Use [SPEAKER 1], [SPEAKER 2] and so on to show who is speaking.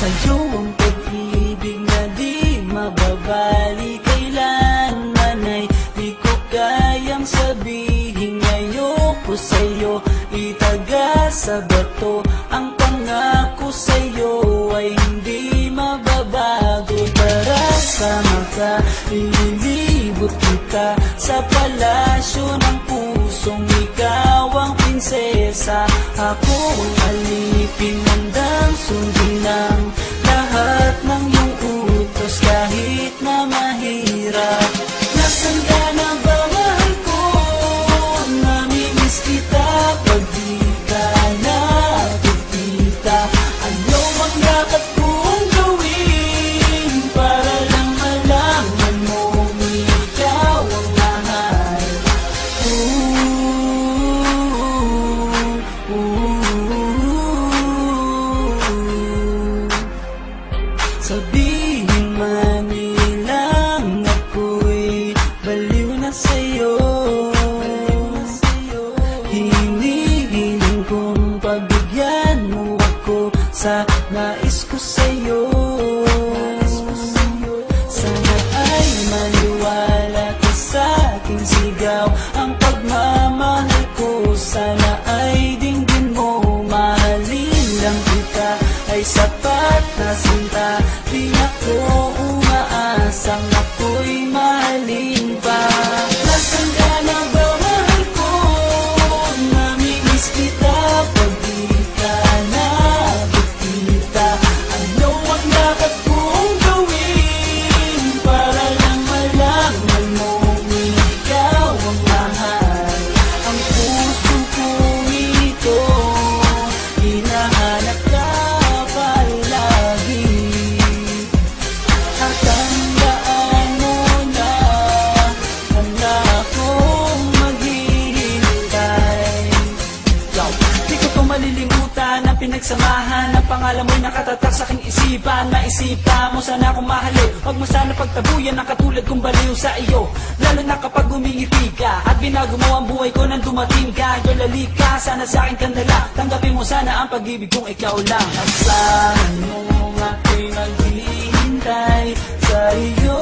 [SPEAKER 1] Sa'yo ang pag-ibig na di mababali, kailanman ay di ko kayang sabihin. Ayoko sa'yo itaga sa bato, ang pangako sa'yo ay hindi mababago. Tara sama ka, ililibot kita sa palasyo ng pusong ikaw ang prinsesa. Ako ang alipin, handang sundin ng lahat ng iyong utos kahit na mahirap. Nasaan ka na ba, mahal ko? Namimiss kita pag di ka nakikita. Ano ang dapat kong gawin para lang malaman mo ikaw ang mahal? Sabihin man nilang ako'y baliw na sa'yo, hinihiling kong pagbigyan mo ako sa nais ko sa'yo. Sana ay maniwala ka sa aking sigaw, ang pagmamahal ko sana ay dinggin mo. Mahalin lang kita ay sapat na sinta, di ako umaasang ako'y mahalin pa. Nasaan ka na ba, mahal ko? Namimiss kita pag di ka nakikita. Ano ang dapat kong gawin para lang malaman mo ikaw ang mahal? Ang puso ko ito, hinahanap ka palagi. At tandaan mo na, handa akong maghihintay. Di ko to malilimutan ang pinagsamahan, ang pangalan mo'y nakatatak sa aking isipan. Maisipan mo sana akong mahalin, huwag mo sana pagtabuyan ang katulad kong baliw sa iyo. Lalo na kapag umingiti ka at binago mo ang buhay ko nang dumating ka. Girl, halika sana sa akin kandala, tanggapin mo sana ang pag-ibig kong ikaw lang. Asahan mo ako'y maghihintay sa iyo.